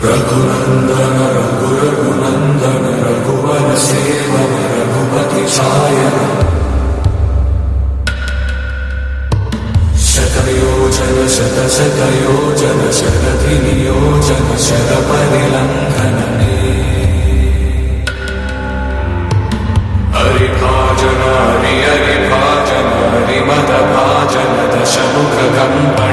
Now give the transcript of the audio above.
Raghunandan रघुरघुनन्दन Raghubar seven Raghupati छायन शतयोजन शतशतयोजन शरधिनियोजन शरपरिलङ्घनने हरिभाजन हरिहरिभाजन हरिमदभाजन दशमुखगम्भ